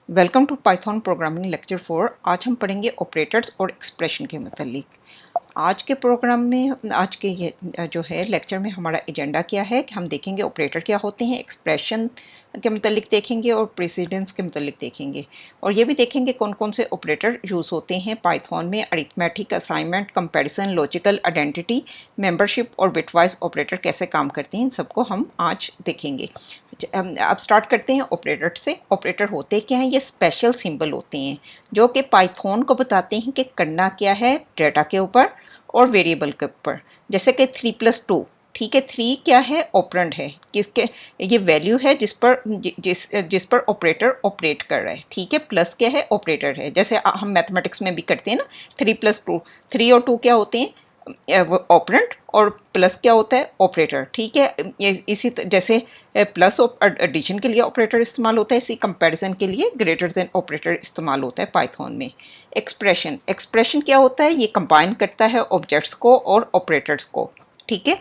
Welcome to Python programming lecture 4। आज हम पढ़ेंगे ऑपरेटर्स और एक्सप्रेशन के मतलब। आज के प्रोग्राम में आज के ये जो है लेक्चर में हमारा एजेंडा क्या है कि हम देखेंगे ऑपरेटर क्या होते हैं, एक्सप्रेशन के मतलब देखेंगे और प्रेसिडेंस के मतलब देखेंगे, और ये भी देखेंगे कौन कौन से ऑपरेटर यूज़ होते हैं पाइथन में। Arithmetic, assignment, comparison, logical, identity, membership और बिटवाइज ऑपरेटर कैसे काम करते हैं, इन सबको हम आज देखेंगे। अब स्टार्ट करते हैं ऑपरेटर से। ऑपरेटर होते क्या हैं? ये स्पेशल सिंबल होते हैं जो कि पाइथन को बताते हैं कि करना क्या है डेटा के ऊपर और वेरिएबल के ऊपर। जैसे कि 3+2, ठीक है, 3 क्या है? ऑपरेंड है, किसके? ये वैल्यू है जिस पर ऑपरेटर ऑपरेट कर रहा है, ठीक है। प्लस क्या है? ऑपरेटर है। जैसे हम मैथमेटिक्स में भी करते हैं ना, 3+2, 3 और 2 क्या होते हैं? वो ऑपरेंड, और प्लस क्या होता है? ऑपरेटर, ठीक है। इसी जैसे प्लस एडिशन के लिए ऑपरेटर इस्तेमाल होता है, इसी कंपैरिजन के लिए ग्रेटर देन ऑपरेटर इस्तेमाल होता है पाइथन में। एक्सप्रेशन क्या होता है? ये कंबाइन करता है ऑब्जेक्ट्स को और ऑपरेटर्स को, ठीक है।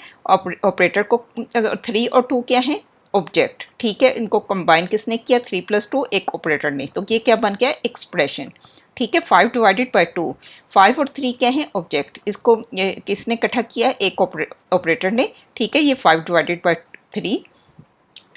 ऑपरेटर को 3 और 2 क्या है? ऑब्जेक्ट, ठीक है। इनको कंबाइन किसने किया? 3+2 एक ऑपरेटर ने, तो ये क्या बन गया? एक्सप्रेशन, ठीक है। 5/2, 5 और 3 क्या है? ऑब्जेक्ट। इसको ये किसने इकट्ठा किया? एक ऑपरेटर ने, ठीक है। ये 5/3,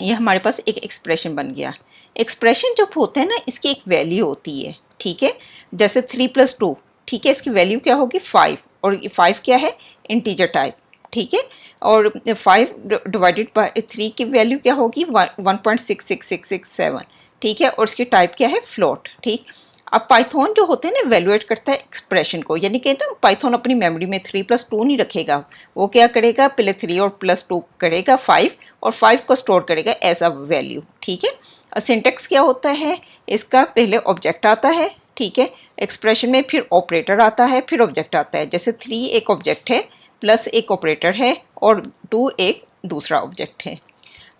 ये हमारे पास एक एक्सप्रेशन बन गया। एक्सप्रेशन जब होता है ना, इसकी एक वैल्यू होती है, ठीक है। जैसे 3+2, ठीक है, इसकी वैल्यू क्या होगी? 5, और ये 5 क्या है? इंटीजर टाइप, ठीक है। और 5/3 की वैल्यू क्या होगी? 1.66667, ठीक है। और इसकी टाइप क्या है? फ्लोट, ठीक। अब पाइथन जो होते हैं ना, इवेल्युएट करता है एक्सप्रेशन को, यानी कि ना पाइथन अपनी मेमोरी में 3+2 नहीं रखेगा। वो क्या करेगा? पहले 3 और +2 करेगा 5, और 5 को स्टोर करेगा एज अ वैल्यू, ठीक है। और सिंटेक्स क्या होता है इसका? पहले ऑब्जेक्ट आता है, ठीक है, एक्सप्रेशन में, फिर ऑपरेटर आता है, फिर ऑब्जेक्ट आता है। जैसे 3 एक ऑब्जेक्ट है, प्लस एक ऑपरेटर है, और 2 एक दूसरा ऑब्जेक्ट है।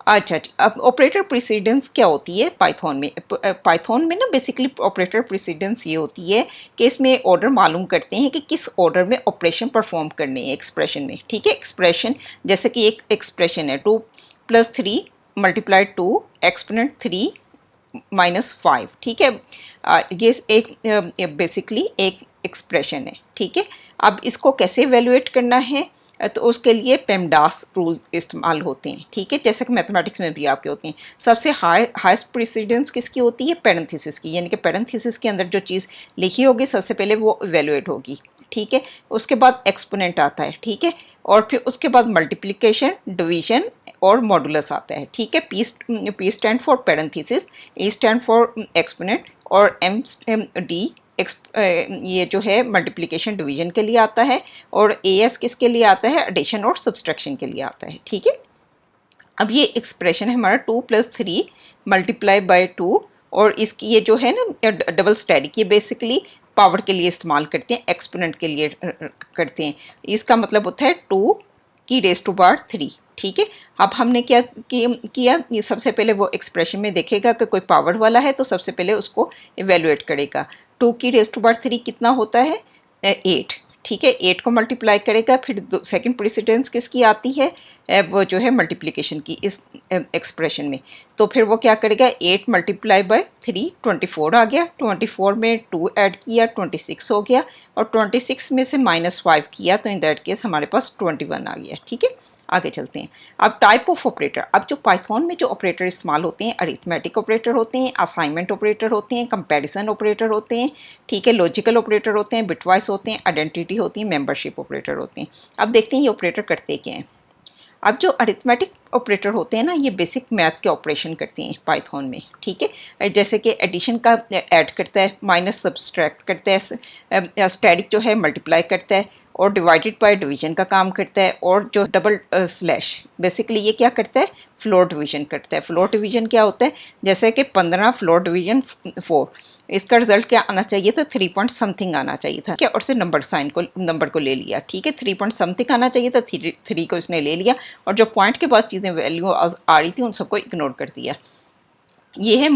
अच्छा, अब ऑपरेटर प्रेसिडेंस क्या होती है पाइथन में? पाइथन में ना बेसिकली ऑपरेटर प्रेसिडेंस ये होती है कि इसमें ऑर्डर मालूम करते हैं कि किस ऑर्डर में ऑपरेशन परफॉर्म करने हैं एक्सप्रेशन में, ठीक है। एक्सप्रेशन जैसे कि एक एक्सप्रेशन है 2+3 मल्टीप्लाइड 2 एक्सपोनेंट 3 -5, ठीक है। ये एक बेसिकली एक एक्सप्रेशन है, ठीक है। अब इसको कैसे इवेल्युएट करना है? तो उसके लिए पेमडास रूल इस्तेमाल होते हैं, ठीक है। जैसे कि मैथमेटिक्स में भी आपके होते हैं। सबसे हाईएस्ट प्रेसिडेंस किसकी होती है? पैरेंथेसिस की, यानी कि पैरेंथेसिस के अंदर जो चीज़ लिखी होगी सबसे पहले वो इवेल्युएट होगी, ठीक है। उसके बाद एक्सपोनेंट आता है, ठीक है। और फिर उसके बाद मल्टीप्लिकेशन, डिवीजन और मॉडुलस आता है, ठीक है। P stand for parenthesis, E stand for exponent, और एम डी ये जो है मल्टीप्लिकेशन डिवीजन के लिए आता है, और ए एस किसके लिए आता है? एडिशन और सब्सट्रैक्शन के लिए आता है, ठीक है। अब ये एक्सप्रेशन है हमारा 2+3 मल्टीप्लाई बाय 2, और इसकी ये जो है ना डबल स्टैटिक, ये बेसिकली पावर के लिए इस्तेमाल करते हैं, एक्सपोनेंट के लिए करते हैं। इसका मतलब होता है 2 की रेज़ टू पावर 3, ठीक है। अब हमने क्या किया? ये सबसे पहले वो एक्सप्रेशन में देखेगा कि कोई पावर वाला है, तो सबसे पहले उसको इवेल्युएट करेगा। 2 की रेज़ टू पावर 3 कितना होता है? 8, ठीक है। 8 को मल्टीप्लाई करेगा, फिर सेकंड प्रेसिडेंस किसकी आती है? वो जो है मल्टीप्लिकेशन की इस एक्सप्रेशन में। तो फिर वो क्या करेगा? 8 × 3 24 आ गया, 24 में 2 ऐड किया 26 हो गया, और 26 में से -5 किया, तो इन दैट केस हमारे पास 21 आ गया, ठीक है। आगे चलते हैं। अब टाइप ऑफ ऑपरेटर। अब जो पाइथन में जो ऑपरेटर इस्तेमाल होते हैं, अरिथमेटिक ऑपरेटर होते हैं, असाइनमेंट ऑपरेटर होते हैं, कंपैरिजन ऑपरेटर होते हैं, ठीक है, लॉजिकल ऑपरेटर होते हैं, बिटवाइज होते हैं, आइडेंटिटी होती है, मेंबरशिप ऑपरेटर होते हैं। अब देखते हैं ये ऑपरेटर करते क्या हैं। अब जो अरिथमेटिक ऑपरेटर होते हैं ना, ये बेसिक मैथ के ऑपरेशन करते हैं पाइथन में, ठीक है। जैसे कि एडिशन का ऐड करता है, माइनस सब्सट्रैक्ट करता है, स्टैटिक जो है मल्टीप्लाई करता है, और डिवाइडेड बाय डिवीजन का काम करता है, और जो डबल स्लैश बेसिकली ये क्या करता है? फ्लोर डिवीजन करता है। फ्लोर डिवीजन क्या होता है? जैसे कि 15 फ्लोर डिवीजन 4, इसका रिजल्ट क्या आना चाहिए था? 3 पॉइंट समथिंग आना चाहिए था, क्या? और से नंबर को ले लिया, ठीक है। 3 पॉइंट समथिंग आना चाहिए था, 3 को इसने ले लिया, और जो पॉइंट के बाद चीज़ें वैल्यू आ रही थी उन सबको इग्नोर कर दिया। ये है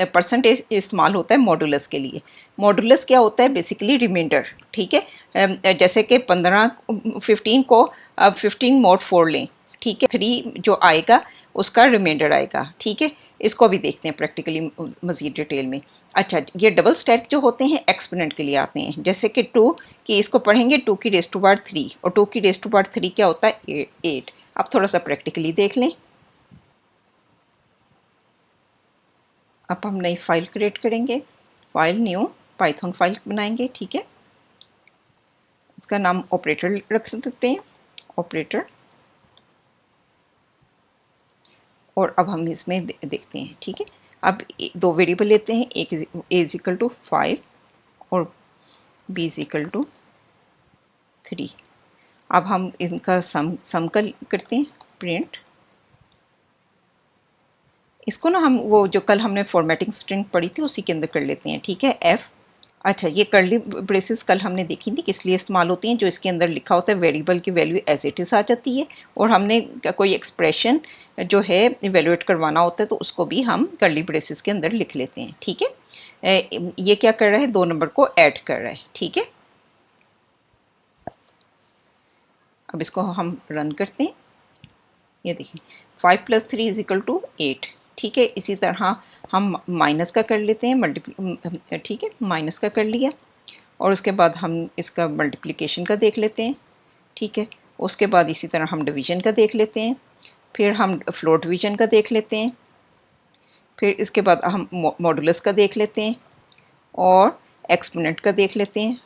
परसेंटेज इस्तेमाल होता है मॉडुलस के लिए। मॉडुलस क्या होता है? बेसिकली रिमाइंडर, ठीक है। जैसे कि 15 को 15 mod 4 लें, ठीक है, 3 जो आएगा उसका रिमाइंडर आएगा, ठीक है। इसको भी देखते हैं प्रैक्टिकली मज़ीद डिटेल में। अच्छा, ये डबल स्टैक जो होते हैं एक्सपोनेंट के लिए आते हैं, जैसे कि 2 कि इसको पढ़ेंगे 2 की रेज़ टू पावर 3 और 2 की रेज़ टू पावर 3 क्या होता है 8। अब थोड़ा सा प्रैक्टिकली देख लें। अब हम नई फाइल क्रिएट करेंगे, फाइल न्यू पाइथन फाइल बनाएंगे, ठीक है। इसका नाम ऑपरेटर रख देते हैं, ऑपरेटर। और अब हम इसमें देखते हैं, ठीक है। अब दो वेरिएबल लेते हैं, एक ए इज इक्वल टू 5 और बी इज इक्वल टू 3। अब हम इनका सम करते हैं, प्रिंट। इसको ना हम वो जो कल हमने फॉर्मेटिंग स्ट्रिंग पढ़ी थी उसी के अंदर कर लेते हैं, ठीक है, एफ। अच्छा, ये कर्ली ब्रेसेस कल हमने देखी थी किस लिए इस्तेमाल होती हैं, जो इसके अंदर लिखा होता है वेरिएबल की वैल्यू एज इट इज़ आ जाती है, और हमने कोई एक्सप्रेशन जो है इवेलुएट करवाना होता है तो उसको भी हम कर्ली ब्रेसेस के अंदर लिख लेते हैं, ठीक है। ये क्या कर रहा है, 2 नंबर को ऐड कर रहा है, ठीक है। अब इसको हम रन करते हैं, ये देखिए 5 + 3 इज इक्वल टू 8, ठीक है। इसी तरह हम माइनस का कर लेते हैं, ठीक है, माइनस का कर लिया, और उसके बाद हम इसका मल्टीप्लिकेशन का देख लेते हैं, ठीक है। उसके बाद इसी तरह हम डिवीज़न का देख लेते हैं, फिर हम फ्लोट डिवीज़न का देख लेते हैं, फिर इसके बाद हम मॉडुलस का देख लेते हैं और एक्सपोनेंट का देख लेते हैं।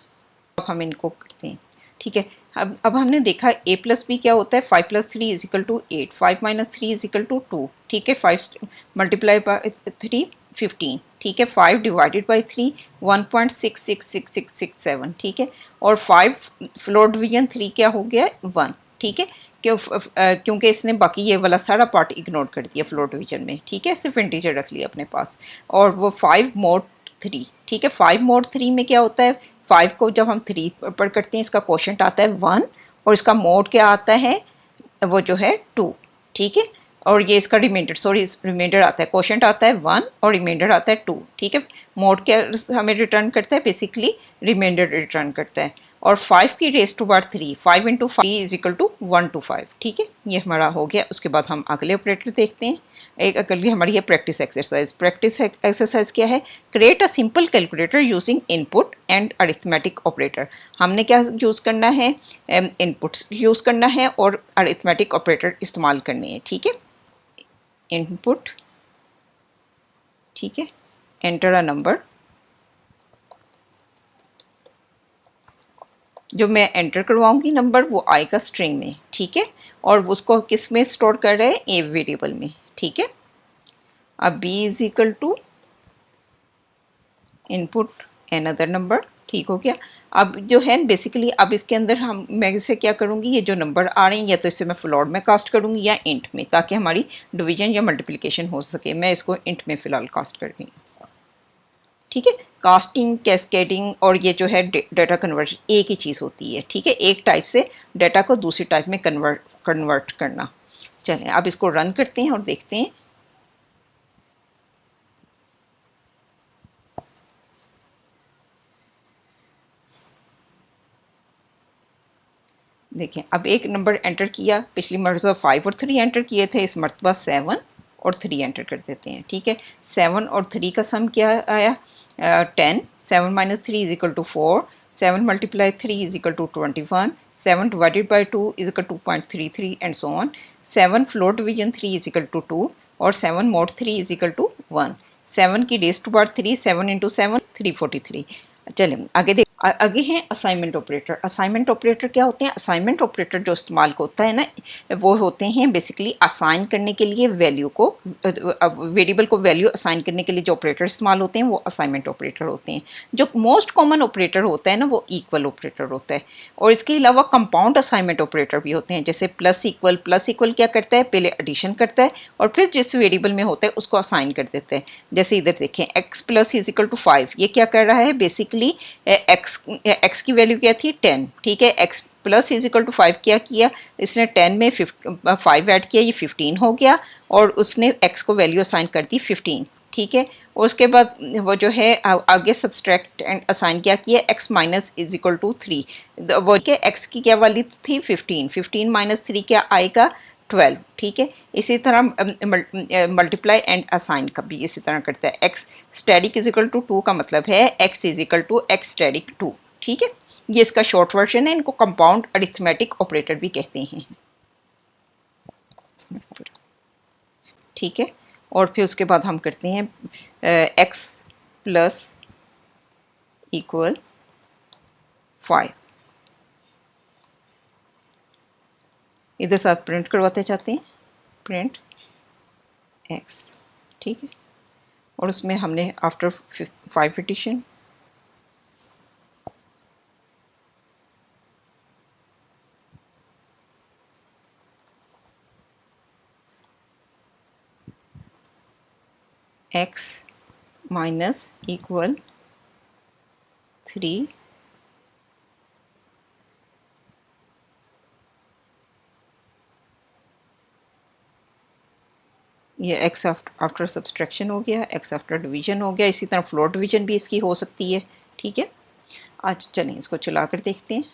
अब हम इनको करते हैं, ठीक है। अब हमने देखा a + b क्या होता है, 5 + 3 is equal to 8, 5 - 3 is equal to 2, ठीक है। 5 मल्टीप्लाई बाय 3 15, ठीक है। 5 डिवाइडेड बाई 3 1.666667, ठीक है। और 5 फ्लोट डिवीजन 3 क्या हो गया 1, ठीक है। क्योंकि इसने बाकी ये वाला सारा पार्ट इग्नोर कर दिया फ्लोट डिवीजन में, ठीक है, सिर्फ इंटीजर रख लिया अपने पास। और वो 5 mod 3, ठीक है। 5 mod 3 में क्या होता है, 5 को जब हम 3 पर करते हैं इसका क्वोशंट आता है 1 और इसका मोड क्या आता है, वो जो है 2, ठीक है। और ये इसका रिमाइंडर आता है, क्वोशंट आता है 1 और रिमाइंडर आता है 2, ठीक है। मोड क्या हमें रिटर्न करता है, बेसिकली रिमाइंडर रिटर्न करता है। और 5 की raise to power 3, 5 × 5 is equal to 1 to 5, ठीक है। ये हमारा हो गया। उसके बाद हम अगले ऑपरेटर देखते हैं। एक अगली हमारी है प्रैक्टिस एक्सरसाइज। प्रैक्टिस एक्सरसाइज क्या है, create a simple calculator using input and arithmetic operator. हमने क्या यूज़ करना है, इनपुट्स यूज़ करना है और अरिथमेटिक ऑपरेटर इस्तेमाल करने हैं, ठीक है। इनपुट, ठीक है, एंटर अ नंबर। जो मैं एंटर करवाऊंगी नंबर वो आएगा स्ट्रिंग में, ठीक है। और उसको किस में स्टोर कर रहे हैं, ए वेरिएबल में, ठीक है। अब b is equal to input another number, ठीक हो गया। अब जो है बेसिकली अब इसके अंदर मैं इसे क्या करूँगी, ये जो नंबर आ रहे हैं या तो इसे मैं फ्लोट में कास्ट करूँगी या इंट में, ताकि हमारी डिवीजन या मल्टीप्लिकेशन हो सके। मैं इसको इंट में फ़िलहाल कास्ट कर रही हूँ, ठीक है। कास्टिंग, कैस्केडिंग और ये जो है डाटा कन्वर्जन एक ही चीज़ होती है, ठीक है। एक टाइप से डाटा को दूसरी टाइप में कन्वर्ट करना। चलें अब इसको रन करते हैं और देखते हैं। देखें, अब एक नंबर एंटर किया, पिछली मरतबा 5 और 3 एंटर किए थे, इस मरतबा 7 और 3 एंटर कर देते हैं, ठीक है। 7 और 3 का सम क्या आया, 10। 7 - 3 is equal to 4, 7 × 3 is equal to 21, 7 divided by 2 is equal 2.33 and so on. 7 float division 3 is equal to 2 और 7 mod 3 इज इक्वल टू 1। 7 की रेज़ टू पावर 3, 7 × 7 343। चलें आगे देख, आगे हैं असाइनमेंट ऑपरेटर। असाइनमेंट ऑपरेटर क्या होते हैं, असाइनमेंट ऑपरेटर जो इस्तेमाल होता है ना, वो होते हैं बेसिकली असाइन करने के लिए वैल्यू को, वेरिएबल को वैल्यू असाइन करने के लिए जो ऑपरेटर इस्तेमाल होते हैं वो असाइनमेंट ऑपरेटर होते हैं। जो मोस्ट कॉमन ऑपरेटर होता है ना वो इक्वल ऑपरेटर होता है, और इसके अलावा कंपाउंड असाइनमेंट ऑपरेटर भी होते हैं, जैसे प्लस इक्वल क्या करता है, पहले एडिशन करता है और फिर जिस वेरिएबल में होता है उसको असाइन कर देता है। जैसे इधर देखें, x + इज इक्वल टू 5, ये क्या कर रहा है, बेसिकली x की वैल्यू क्या थी 10, ठीक है। x + इज इक्वल टू 5 क्या किया, इसने 10 में 5 ऐड किया, ये 15 हो गया, और उसने x को वैल्यू असाइन कर दी 15, ठीक है। और उसके बाद वो जो है आगे सब्सट्रैक्ट एंड असाइन क्या किया, x - इज इक्वल टू 3, वो के x की क्या वाली थी 15, 15 - 3 क्या आएगा 12, ठीक है। इसी तरह मल्टीप्लाई एंड असाइन का भी इसी तरह करता है। X static is equal to 2 का मतलब है x is equal to x static 2, ठीक है। ये इसका शॉर्ट वर्जन है, इनको कंपाउंड अरिथमेटिक ऑपरेटर भी कहते हैं, ठीक है। और फिर उसके बाद हम करते हैं एक्स प्लस इक्वल 5, इधर साथ प्रिंट करवाते चाहते हैं, प्रिंट एक्स, ठीक है। और उसमें हमने after 5 addition x minus equal 3 ये एक्स आफ्टर सब्सट्रैक्शन हो गया, एक्स आफ्टर डिवीजन हो गया। इसी तरह फ्लोट डिवीजन भी इसकी हो सकती है, ठीक है। आज चलें इसको चला कर देखते हैं।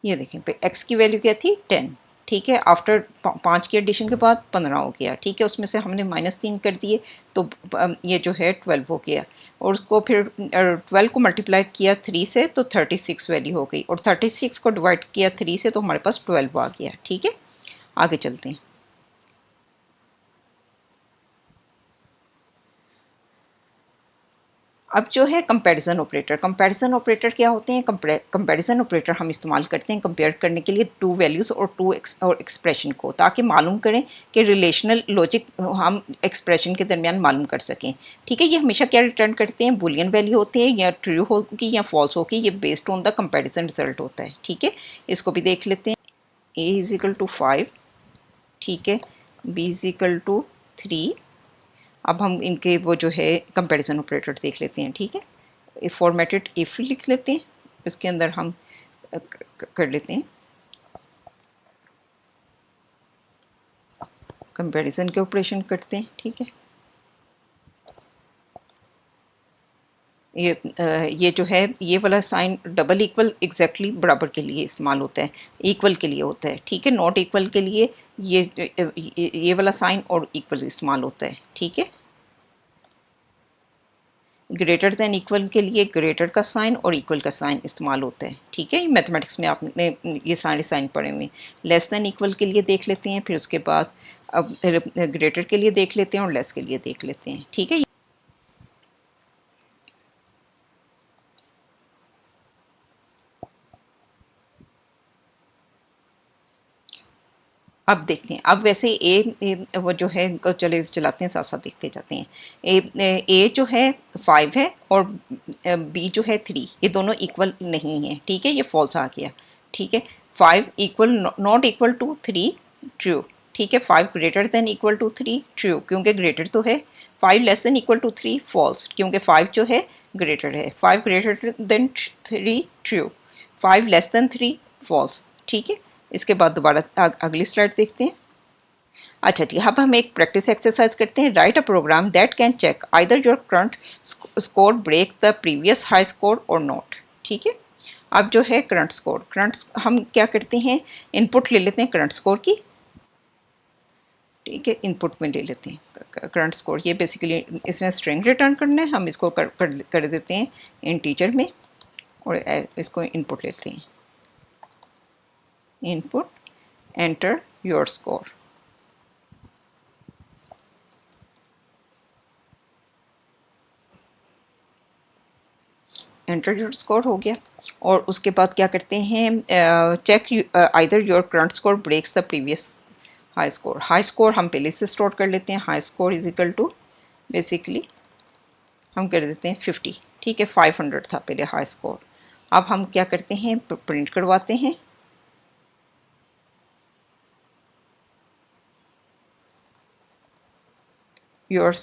ये देखें पे एक्स की वैल्यू क्या थी 10, ठीक है। आफ्टर 5 के एडिशन के बाद 15 हो गया, ठीक है। उसमें से हमने -3 कर दिए तो ये जो है 12 हो गया। और उसको फिर 12 को मल्टीप्लाई किया 3 से तो 36 वैल्यू हो गई, और 36 को डिवाइड किया 3 से तो हमारे पास 12 आ गया, ठीक है। आगे चलते हैं। अब जो है कंपैरिजन ऑपरेटर, कंपैरिजन ऑपरेटर क्या होते हैं? कंपैरिजन ऑपरेटर हम इस्तेमाल करते हैं कंपेयर करने के लिए टू वैल्यूज़ और और एक्सप्रेशन को, ताकि मालूम करें कि रिलेशनल लॉजिक हम एक्सप्रेशन के दरमियान मालूम कर सकें, ठीक है। ये हमेशा क्या रिटर्न करते हैं? बुलियन वैल्यू होती है, या ट्रू होगी या फॉल्स होगी, ये based on the comparison result होता है, ठीक है। इसको भी देख लेते हैं। ए इज इक्वल टू 5, ठीक है, बी इज इक्वल टू 3। अब हम इनके वो जो है कंपैरिजन ऑपरेटर देख लेते हैं, ठीक है। फॉर्मेटेड इफ लिख लेते हैं, इसके अंदर हम कर लेते हैं कंपैरिजन के ऑपरेशन करते हैं, ठीक है। ये जो है ये वाला साइन डबल इक्वल एग्जैक्टली बराबर के लिए इस्तेमाल होता है, इक्वल के लिए होता है, ठीक है। नॉट इक्वल के लिए ये वाला साइन और इक्वल इस्तेमाल होता है, ठीक है। ग्रेटर दैन इक्वल के लिए ग्रेटर का साइन और इक्वल का साइन इस्तेमाल होता है, ठीक है। ये मैथमेटिक्स में आपने ये सारे साइन पढ़े हुए हैं। लेस दैन इक्वल के लिए देख लेते हैं, फिर उसके बाद अब ग्रेटर के लिए देख लेते हैं और लेस के लिए देख लेते हैं, ठीक है। अब देखते हैं, अब वैसे वो जो है चले चलाते हैं, साथ साथ देखते जाते हैं। ए जो है 5 है और बी जो है 3, ये दोनों इक्वल नहीं है, ठीक है। ये फॉल्स आ गया, ठीक है। 5 equal not equal to 3 true, ठीक है। 5 greater than equal to 3 true, क्योंकि ग्रेटर तो है। 5 less than equal to 3 false, क्योंकि 5 जो है ग्रेटर है। 5 greater than 3 true, 5 less than 3 false, ठीक है। इसके बाद दोबारा अगली स्लाइड देखते हैं। अच्छा ठीक है, अब हम एक प्रैक्टिस एक्सरसाइज करते हैं। Write a program that can check either your current score break the previous high score और नॉट, ठीक है। अब जो है करंट स्कोर, करंट हम क्या करते हैं, इनपुट ले लेते हैं करंट स्कोर की, ठीक है। इनपुट में ले लेते हैं करंट स्कोर। ये बेसिकली इसने स्ट्रिंग रिटर्न करना है, हम इसको कर देते हैं इंटीजर में और इसको इनपुट लेते हैं। Input enter your score, enter your score हो गया। और उसके बाद क्या करते हैं, check either your current score breaks the previous high score. High score हम पहले से स्टोर कर लेते हैं। High score is equal to basically हम कर देते हैं 50, ठीक है। 500 था पहले हाई स्कोर। अब हम क्या करते हैं, प्रिंट करवाते हैं your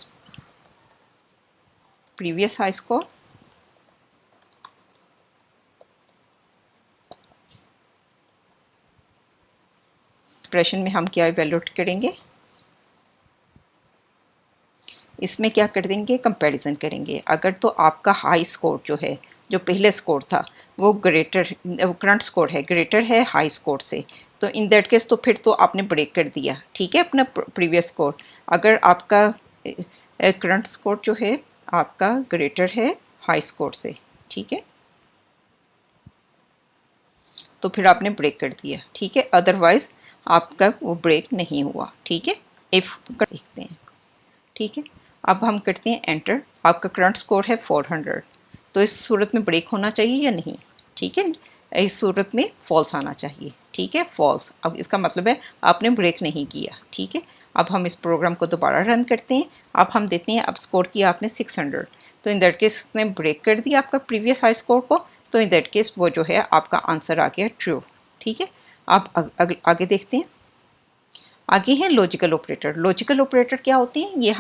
previous high score. Expression में हम क्या इवेल्यूएट करेंगे, इसमें क्या कर देंगे, कंपैरिजन करेंगे। अगर तो आपका हाई स्कोर जो है जो पहले स्कोर था वो करंट स्कोर है ग्रेटर है हाई स्कोर से, तो इन दैट केस तो फिर तो आपने ब्रेक कर दिया, ठीक है, अपना प्रीवियस स्कोर। अगर आपका करंट स्कोर जो है आपका ग्रेटर है हाई स्कोर से, ठीक है, तो फिर आपने ब्रेक कर दिया, ठीक है, अदरवाइज आपका वो ब्रेक नहीं हुआ, ठीक है। इफ देखते हैं, ठीक है, अब हम करते हैं एंटर। आपका करंट स्कोर है 400, तो इस सूरत में ब्रेक होना चाहिए या नहीं, ठीक है, इस सूरत में फॉल्स आना चाहिए, ठीक है, फॉल्स। अब इसका मतलब है आपने ब्रेक नहीं किया, ठीक है। अब हम इस प्रोग्राम को दोबारा रन करते हैं। अब हम देते हैं, अब स्कोर किया आपने 600, तो इन दैट केस इसने ब्रेक कर दिया आपका प्रीवियस हाई स्कोर को, तो इन दैट केस वो जो है आपका आंसर आ गया ट्रू, ठीक है। अब आगे देखते हैं। आगे है लॉजिकल ऑपरेटर। लॉजिकल ऑपरेटर क्या होते हैं, ये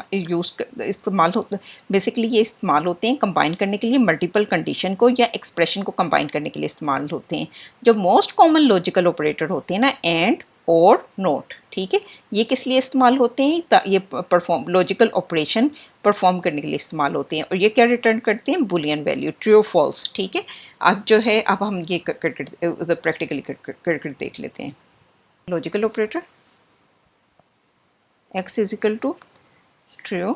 इस्तेमाल हो बेसिकली ये इस्तेमाल होते हैं कंबाइन करने के लिए, मल्टीपल कंडीशन को या एक्सप्रेशन को कंबाइन करने के लिए इस्तेमाल होते हैं। जो मोस्ट कॉमन लॉजिकल ऑपरेटर होते हैं ना, एंड और नोट, ठीक है, ये किस लिए इस्तेमाल होते हैं, ये परफॉर्म लॉजिकल ऑपरेशन परफॉर्म करने के लिए इस्तेमाल होते हैं, और ये क्या रिटर्न करते हैं, बुलियन वैल्यू, ट्रू फॉल्स, ठीक है। अब जो है अब हम ये प्रैक्टिकली कर देख लेते हैं। Logical operator x is equal to true,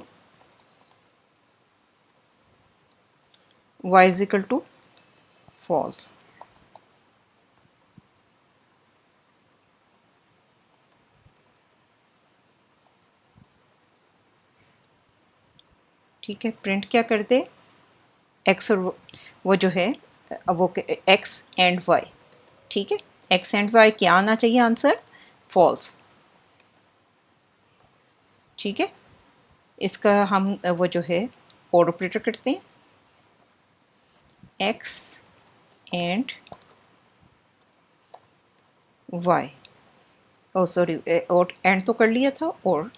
y is equal to false, ठीक है। प्रिंट क्या कर दे, x और वो जो है वो x एंड y, ठीक है, x एंड y क्या आना चाहिए आंसर, फॉल्स, ठीक है। इसका हम वो जो है और ऑपरेटर करते हैं, x and y, oh sorry, और एंड तो कर लिया था, और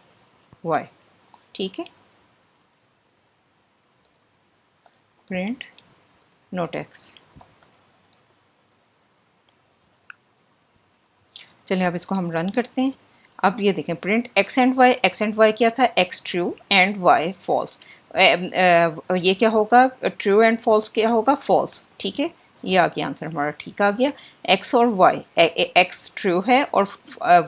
y, ठीक है। Print not x। चलिए अब इसको हम रन करते हैं। अब ये देखें, प्रिंट x एंड y क्या था, x true and y false. ये क्या होगा, ट्रू एंड फॉल्स क्या होगा, फॉल्स, ठीक है। ये आ गया आंसर हमारा, ठीक आ गया। x और y, x ट्रू है और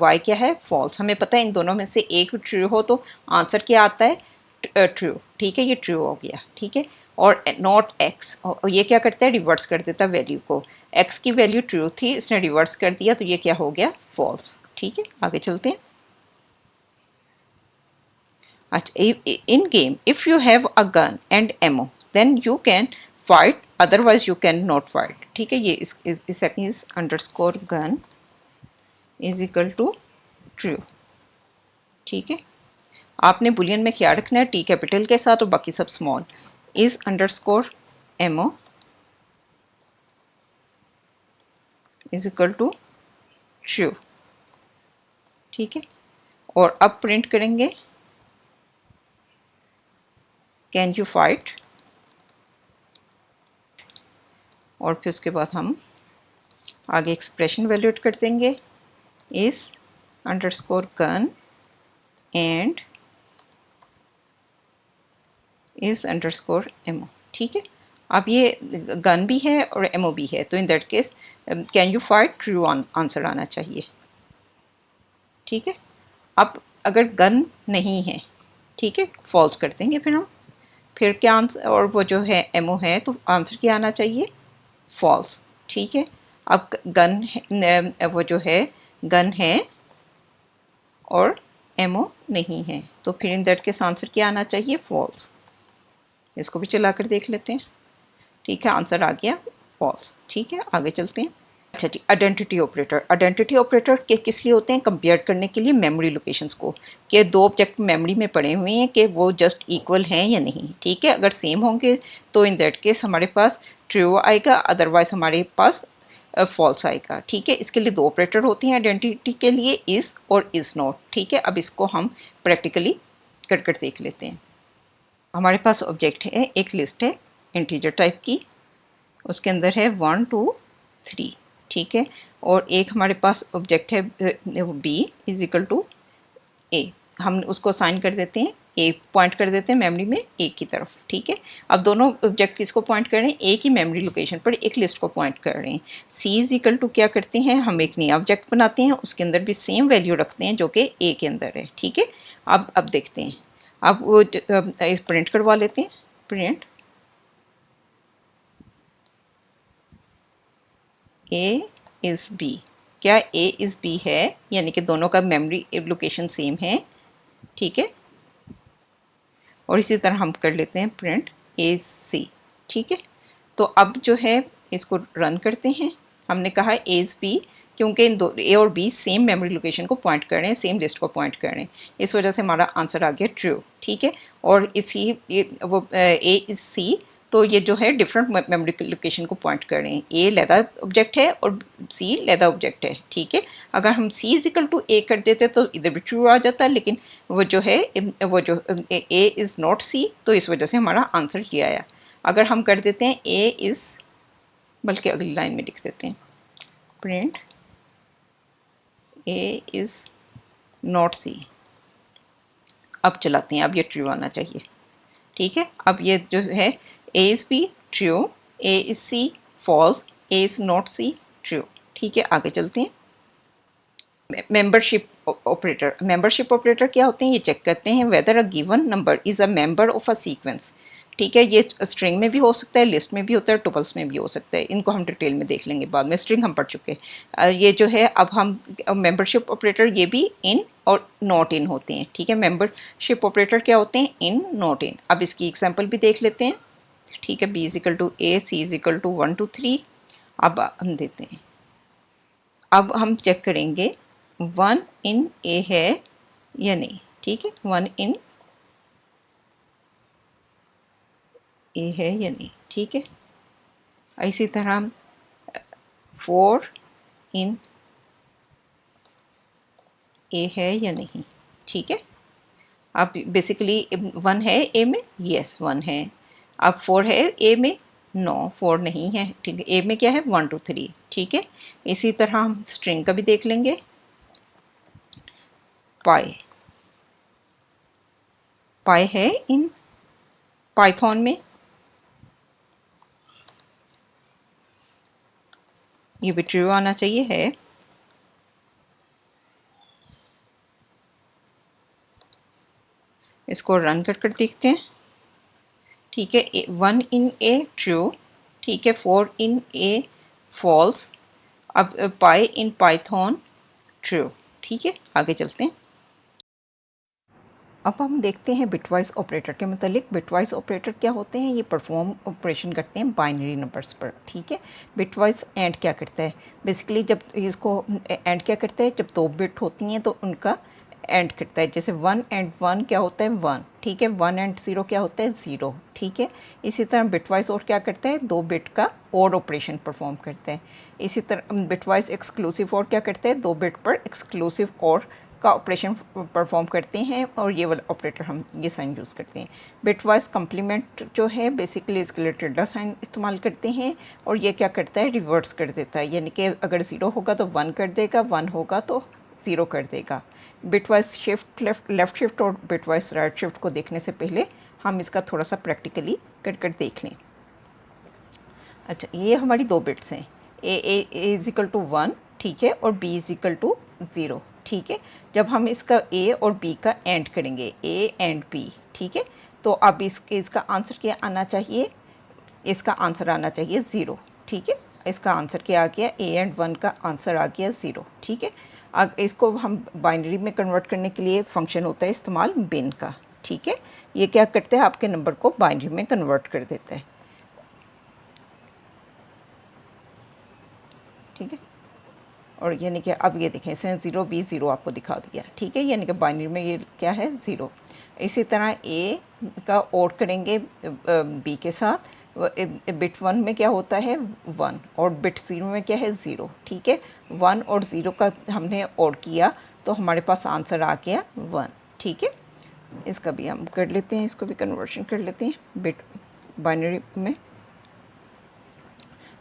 y क्या है, फॉल्स। हमें पता है इन दोनों में से एक ट्रू हो तो आंसर क्या आता है, ट्रू, ठीक है, ये ट्रू हो गया, ठीक है। और नॉट x, और ये क्या करता है, रिवर्स कर देता है वैल्यू को, x की वैल्यू ट्रू थी, इसने रिवर्स कर दिया, तो ये क्या हो गया, फॉल्स, ठीक है। आगे चलते हैं। अच्छा, in game if you have a gun and ammo then you can fight, otherwise you can not fight, ठीक है। ये is underscore gun is equal to true, ठीक है। आपने बुलियन में क्या रखना है, टी कैपिटल के साथ और बाकी सब small, is underscore ammo is equal to true, ठीक है। और अब प्रिंट करेंगे कैन यू फाइट, और फिर उसके बाद हम आगे एक्सप्रेशन वैल्यूएट कर देंगे, is underscore gun and is underscore MO, ठीक है। अब ये गन भी है और एमओ भी है, तो in that case can you fight true answer आना चाहिए, ठीक है। अब अगर गन नहीं है, ठीक है, फॉल्स कर देंगे फिर हम, फिर क्या आंसर, और वो जो है एमओ है तो आंसर क्या आना चाहिए, फॉल्स, ठीक है। अब गन वो जो है गन है और एमओ नहीं है, तो फिर इन दैट केस आंसर क्या आना चाहिए, फॉल्स। इसको भी चला कर देख लेते हैं, ठीक है, आंसर आ गया फॉल्स, ठीक है। आगे चलते हैं। अच्छा जी, आइडेंटिटी ऑपरेटर। आइडेंटिटी ऑपरेटर के किस लिए होते हैं, कंपेयर करने के लिए मेमोरी लोकेशंस को, कि दो ऑब्जेक्ट मेमोरी में पड़े हुए हैं कि वो जस्ट इक्वल हैं या नहीं, ठीक है। अगर सेम होंगे तो इन दैट केस हमारे पास ट्रू आएगा, अदरवाइज हमारे पास फॉल्स आएगा, ठीक है। इसके लिए दो ऑपरेटर होते हैं आइडेंटिटी के लिए, इज़ और इज़ नॉट, ठीक है। अब इसको हम प्रैक्टिकली कर देख लेते हैं। हमारे पास ऑब्जेक्ट है, एक लिस्ट है इंटीजर टाइप की, उसके अंदर है 1 2 3, ठीक है। और एक हमारे पास ऑब्जेक्ट है बी इज इक्वल टू ए, हम उसको साइन कर देते हैं ए पॉइंट कर देते हैं मेमोरी में ए की तरफ, ठीक है। अब दोनों ऑब्जेक्ट किसको पॉइंट कर रहे हैं, ए की मेमोरी लोकेशन पर एक लिस्ट को पॉइंट कर रहे हैं। सी इज इक्वल टू क्या करते हैं, हम एक नया ऑब्जेक्ट बनाते हैं, उसके अंदर भी सेम वैल्यू रखते हैं जो कि ए के अंदर है, ठीक है। अब देखते हैं, अब वो इस प्रिंट करवा लेते हैं, प्रिंट ए इज़ बी। क्या ए इज़ बी है, यानी कि दोनों का मेमोरी लोकेशन सेम है, ठीक है। और इसी तरह हम कर लेते हैं प्रिंट ए सी, ठीक है। तो अब जो है इसको रन करते हैं। हमने कहा ए इज़ बी क्योंकि इन दो ए और बी सेम मेमोरी लोकेशन को पॉइंट कर रहे हैं, सेम लिस्ट को पॉइंट कर रहे हैं, इस वजह से हमारा आंसर आ गया ट्रू, ठीक है। और इसी वो ए इज़ सी, तो ये जो है डिफरेंट मेमोरी लोकेशन को पॉइंट कर रहे हैं। ए लैदा ऑब्जेक्ट है और सी लैदा ऑब्जेक्ट है, ठीक है। अगर हम सी इज इक्वल टू ए कर देते तो इधर भी ट्रू आ जाता, लेकिन वो जो है वो जो ए इज़ नॉट सी, तो इस वजह से हमारा आंसर ये आया। अगर हम कर देते हैं ए इज़, बल्कि अगली लाइन में लिख देते हैं प्रिंट ए इज़ नॉट सी, अब चलाते हैं, अब ये ट्रू आना चाहिए, ठीक है। अब ये जो है A is B true, A is C false, A is not C true, ठीक है। आगे चलते हैं। मेंबरशिप ऑपरेटर, मेंबरशिप ऑपरेटर क्या होते हैं, ये चेक करते हैं weather a given number is a member of a sequence, ठीक है। ये स्ट्रिंग में भी हो सकता है, लिस्ट में भी होता है, टुपल्स में भी हो सकता है। इनको हम डिटेल में देख लेंगे बाद में, स्ट्रिंग हम पढ़ चुके हैं। ये जो है अब हम मेंबरशिप ऑपरेटर, ये भी इन और नॉट इन होते हैं, ठीक है। मेंबरशिप ऑपरेटर क्या होते हैं, इन नॉट इन। अब इसकी एग्जांपल भी देख लेते हैं, ठीक है। B is equal to A, C is equal to 1 2 3। अब हम देते हैं, अब हम चेक करेंगे 1 इन ए है या नहीं, ठीक है। 1 इन ए है या नहीं, ठीक है। इसी तरह 4 इन ए है या नहीं, ठीक है। अब बेसिकली 1 है ए में, यस 1 है। अब 4 है ए में, नो 4 नहीं है, ठीक है। ए में क्या है 1 2 3, ठीक है। इसी तरह हम स्ट्रिंग का भी देख लेंगे। पाई, पाई है इन पाइथन में, ये भी ट्रू आना चाहिए, है। इसको रन कर देखते हैं, ठीक है। 1 इन ए ट्रू, ठीक है। 4 इन ए फॉल्स। अब पाई इन पाइथन ट्रू, ठीक है। आगे चलते हैं। अब हम देखते हैं बिटवाइज ऑपरेटर के मतलब। बिटवाइज ऑपरेटर क्या होते हैं, ये परफॉर्म ऑपरेशन करते हैं बाइनरी नंबर्स पर, ठीक है। बिटवाइज एंड क्या करता है, बेसिकली जब इसको एंड क्या करता है, जब 2 बिट होती हैं तो उनका एंड करता है। जैसे 1 एंड 1 क्या होता है 1, ठीक है। 1 एंड 0 क्या होता है 0, ठीक है। इसी तरह बिटवाइज और क्या करता है, 2 बिट का और ऑपरेशन परफॉर्म करता है। इसी तरह बिटवाइज एक्सक्लूसिव और क्या करता है, 2 बिट पर एक्सक्लूसिव और का ऑपरेशन परफॉर्म करते हैं, और ये वाला ऑपरेटर हम ये साइन यूज़ करते हैं। बिटवाइज कम्प्लीमेंट जो है बेसिकली इसके लिए टिल्डा साइन इस्तेमाल करते हैं, और ये क्या करता है, रिवर्स कर देता है, यानी कि अगर 0 होगा तो 1 कर देगा, 1 होगा तो 0 कर देगा। बिटवाइज शिफ्ट लेफ़्ट शिफ्ट और बिटवाइज राइट शिफ्ट को देखने से पहले हम इसका थोड़ा सा प्रैक्टिकली कर देख लें। अच्छा, ये हमारी 2 बिट्स हैं, ए इज़ इक्वल टू 1, ठीक है, और बी इज़ इक्वल टू 0, ठीक है। जब हम इसका ए और बी का एंड करेंगे, ए एंड बी, ठीक है, तो अब इसका आंसर क्या आना चाहिए, इसका आंसर आना चाहिए 0, ठीक है। इसका आंसर क्या आ गया, ए एंड 1 का आंसर आ गया 0, ठीक है। अब इसको हम बाइनरी में कन्वर्ट करने के लिए फंक्शन होता है इस्तेमाल बिन का, ठीक है। ये क्या करते हैं, आपके नंबर को बाइनरी में कन्वर्ट कर देता है, ठीक है। और यानी कि अब ये देखें, इसने 0 B 0 आपको दिखा दिया, ठीक है। यानी कि बाइनरी में ये क्या है 0। इसी तरह ए का और करेंगे बी के साथ, बिट 1 में क्या होता है 1, और बिट 0 में क्या है 0, ठीक है। 1 और 0 का हमने और किया तो हमारे पास आंसर आ गया 1, ठीक है। इसका भी हम कर लेते हैं, इसको भी कन्वर्शन कर लेते हैं बिट बाइनरी में।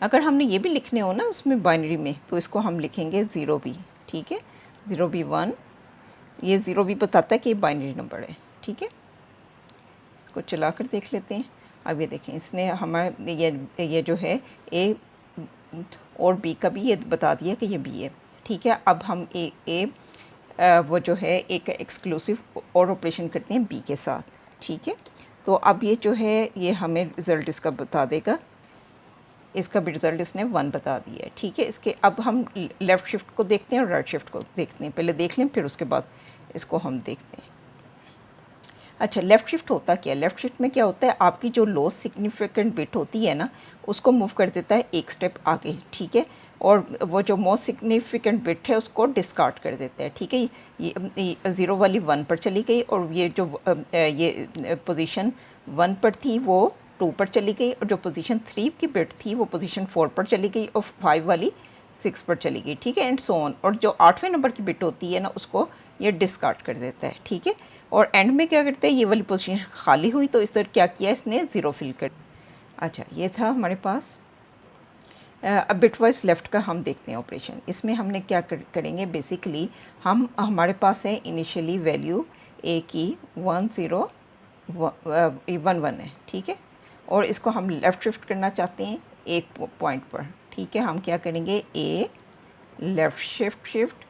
अगर हमने ये भी लिखने हो ना उसमें बाइनरी में, तो इसको हम लिखेंगे 0B, ठीक है। 0B 1, ये 0B बताता है कि ये बाइनरी नंबर है, ठीक है। इसको चला कर देख लेते हैं। अब ये देखें, इसने हमारे ये जो है ए और बी का भी ये बता दिया कि ये बी है। ठीक है, अब हम वो जो है एक एक्सक्लूसिव और ऑपरेशन करते हैं बी के साथ। ठीक है, तो अब ये जो है ये हमें रिज़ल्ट इसका बता देगा। इसका भी रिज़ल्ट इसने 1 बता दिया है। ठीक है, इसके अब हम लेफ़्ट शिफ्ट को देखते हैं और राइट शिफ्ट को देखते हैं। पहले देख लें, फिर उसके बाद इसको हम देखते हैं। अच्छा, लेफ़्ट शिफ्ट होता क्या है? लेफ़्ट शिफ्ट में क्या होता है, आपकी जो लो सिग्निफिकेंट बिट होती है ना, उसको मूव कर देता है एक स्टेप आगे। ठीक है, और वो जो मोस्ट सिग्निफिकेंट बिट है उसको डिस्कार्ड कर देता है। ठीक है, ये 0 वाली 1 पर चली गई, और ये जो ये पोजीशन 1 पर थी वो 2 पर चली गई, और जो पोजीशन 3 की बिट थी वो पोजीशन 4 पर चली गई, और 5 वाली 6 पर चली गई। ठीक है, एंड सो ऑन। और जो 8वें नंबर की बिट होती है ना, उसको ये डिस्कार्ड कर देता है। ठीक है, और एंड में क्या करते हैं, ये वाली पोजीशन खाली हुई तो इस तरह क्या किया इसने, 0 फिल कर। अच्छा, ये था हमारे पास। अब बिटवाइज लेफ़्ट का हम देखते हैं ऑपरेशन। इसमें हमने क्या करेंगे, बेसिकली हम हमारे पास है इनिशियली वैल्यू ए की 1 0 1 1 है। ठीक है, और इसको हम लेफ़्ट शिफ्ट करना चाहते हैं एक पॉइंट पर। ठीक है, हम क्या करेंगे, ए लेफ़्ट शिफ्ट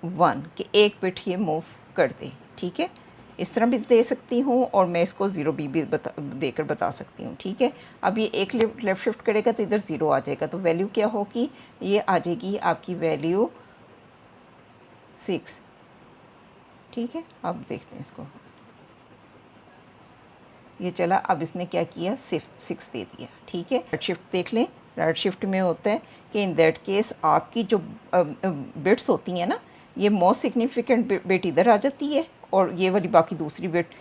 1 कि एक बिट ये मूव कर दे। ठीक है, इस तरह भी दे सकती हूँ, और मैं इसको 0 भी देकर बता सकती हूँ। ठीक है, अब ये एक लेफ़्ट शिफ्ट करेगा तो इधर 0 आ जाएगा, तो वैल्यू क्या होगी, ये आ जाएगी आपकी वैल्यू 6। ठीक है, अब देखते हैं इसको, ये चला। अब इसने क्या किया, 6 दे दिया। ठीक है, राइट शिफ्ट देख लें। राइट शिफ्ट में होता है कि इन दैट केस आपकी जो बिट्स होती हैं ना, ये मोस्ट सिग्निफिकेंट बिट इधर आ जाती है, और ये वाली बाकी दूसरी बिट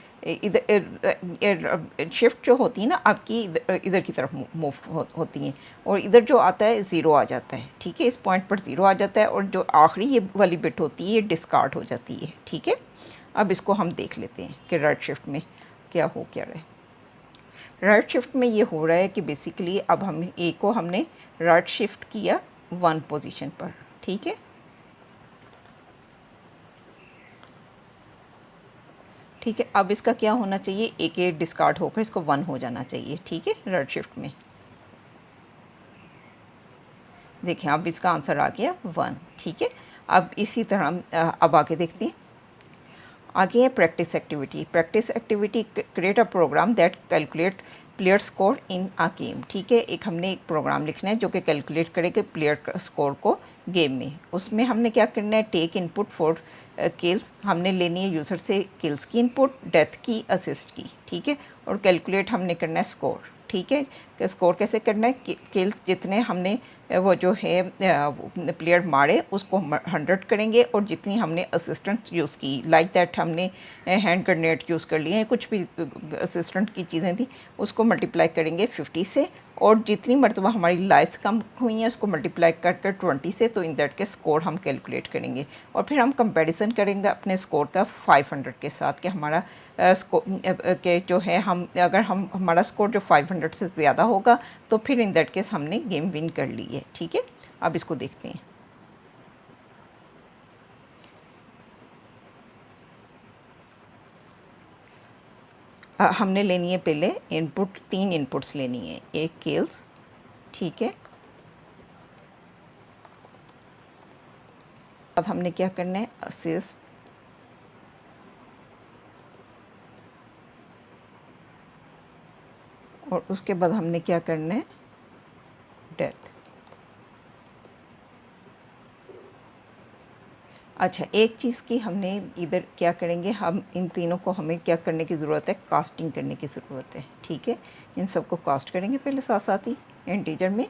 इधर शिफ्ट जो होती है ना आपकी इधर की तरफ मूव होती हैं, और इधर जो आता है 0 आ जाता है। ठीक है, इस पॉइंट पर 0 आ जाता है, और जो आखिरी ये वाली बिट होती है ये डिस्कार्ड हो जाती है। ठीक है, अब इसको हम देख लेते हैं कि राइट शिफ्ट में क्या हो क्या रहा है। राइट शिफ्ट में ये हो रहा है कि बेसिकली अब हम ए को हमने राइट शिफ्ट किया 1 पोजीशन पर। ठीक है, ठीक है, अब इसका क्या होना चाहिए, ए के डिस्कार्ड होकर इसको 1 हो जाना चाहिए। ठीक है, राइट शिफ्ट में देखें, अब इसका आंसर आ गया 1। ठीक है, अब इसी तरह अब आगे देखते हैं। आगे है practice activity. Practice activity, create a program that calculate player score in a game. ठीक है, एक हमने एक प्रोग्राम लिखना है जो कि कैलकुलेट करेगा प्लेयर स्कोर को गेम में। उसमें हमने क्या करना है, टेक इनपुट फॉर किल्स, हमने लेनी है यूज़र से किल्स की इनपुट, डेथ की, असिस्ट की। ठीक है, और कैलकुलेट हमने करना है स्कोर। ठीक है, कि स्कोर कैसे करना है, किल्स जितने हमने वो जो है प्लेयर मारे उसको 100 करेंगे, और जितनी हमने असिस्टेंट यूज़ की, लाइक दैट हमने हैंड ग्रेनेड यूज़ कर लिए हैं, कुछ भी असिस्टेंट की चीज़ें थी, उसको मल्टीप्लाई करेंगे 50 से, और जितनी मरतबा हमारी लाइफ कम हुई हैं उसको मल्टीप्लाई कर 20 से, तो इन दैट के स्कोर हम कैलकुलेट करेंगे, और फिर हम कंपैरिजन करेंगे अपने स्कोर का 500 के साथ कि हमारा स्कोर के जो है, हम अगर हम हमारा स्कोर जो 500 से ज़्यादा होगा तो फिर इन दैट केस हमने गेम विन कर ली है। ठीक है, अब इसको देखते हैं। हमने लेनी है पहले इनपुट, 3 इनपुट्स लेनी है, एक किल्स। ठीक है, अब हमने क्या करना है, असिस्ट, और उसके बाद हमने क्या करना है, डेथ। अच्छा, एक चीज़ की हमने इधर क्या करेंगे, हम इन तीनों को हमें क्या करने की ज़रूरत है, कास्टिंग करने की ज़रूरत है। ठीक है, इन सबको कास्ट करेंगे पहले साथ साथ ही इंटीजर में,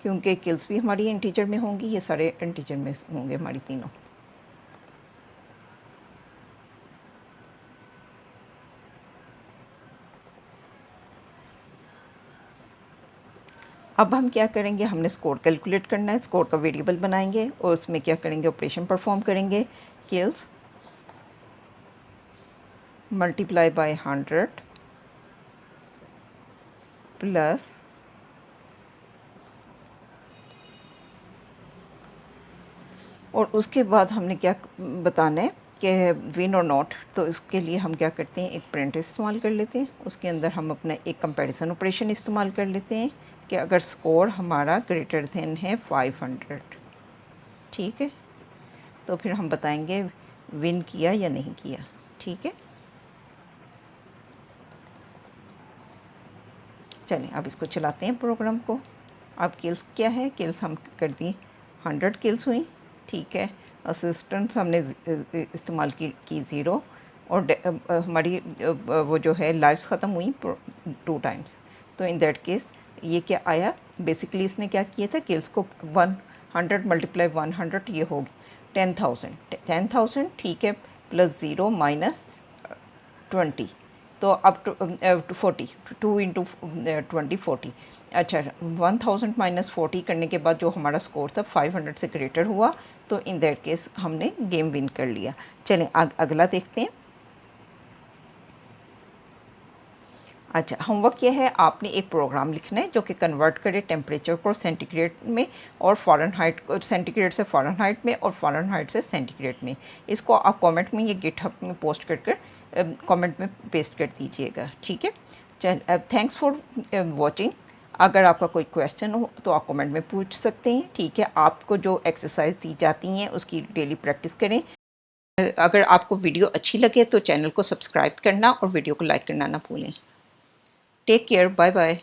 क्योंकि किल्स भी हमारी इंटीजर में होंगी, ये सारे इंटीजर में होंगे हमारी तीनों। अब हम क्या करेंगे, हमने स्कोर कैलकुलेट करना है, स्कोर का वेरिएबल बनाएंगे और उसमें क्या करेंगे, ऑपरेशन परफॉर्म करेंगे, किल्स मल्टीप्लाई बाय 100 प्लस और उसके बाद हमने क्या बताना है कि विन और नॉट, तो इसके लिए हम क्या करते हैं, एक प्रिंट इस्तेमाल कर लेते हैं। उसके अंदर हम अपना एक कंपैरिजन ऑपरेशन इस्तेमाल कर लेते हैं कि अगर स्कोर हमारा ग्रेटर देन है 500, ठीक है, तो फिर हम बताएंगे विन किया या नहीं किया। ठीक है, चलें अब इसको चलाते हैं प्रोग्राम को। अब किल्स क्या है, किल्स हम कर दिए 100 किल्स हुई, ठीक है। असिस्टेंट्स हमने इस्तेमाल की 0 और हमारी वो जो है लाइफ्स ख़त्म हुई 2 टाइम्स। तो इन दैट केस ये क्या आया, बेसिकली इसने क्या किया था, किल्स को 100 मल्टीप्लाई 100 ये होगी 10,000, ठीक है, प्लस 0 माइनस 20, तो अब 40, 2 इंटू 20 40। अच्छा, 1000 माइनस 40 करने के बाद जो हमारा स्कोर था 500 से ग्रेटर हुआ, तो इन दैट केस हमने गेम विन कर लिया। चलें अगला देखते हैं। अच्छा, होमवर्क क्या है, आपने एक प्रोग्राम लिखना है जो कि कन्वर्ट करे टेम्परेचर को सेंटीग्रेड में और फ़ारेनहाइट को, सेंटीग्रेड से फ़ारेनहाइट में और फ़ारेनहाइट से सेंटीग्रेड में। इसको आप कमेंट में, ये गिटहब में पोस्ट कर कमेंट में पेस्ट कर दीजिएगा, ठीक है। चल, थैंक्स फॉर वॉचिंग। अगर आपका कोई क्वेश्चन हो तो आप कमेंट में पूछ सकते हैं, ठीक है। आपको जो एक्सरसाइज दी जाती हैं उसकी डेली प्रैक्टिस करें। अगर आपको वीडियो अच्छी लगे तो चैनल को सब्सक्राइब करना और वीडियो को लाइक करना ना भूलें। Take care, bye bye.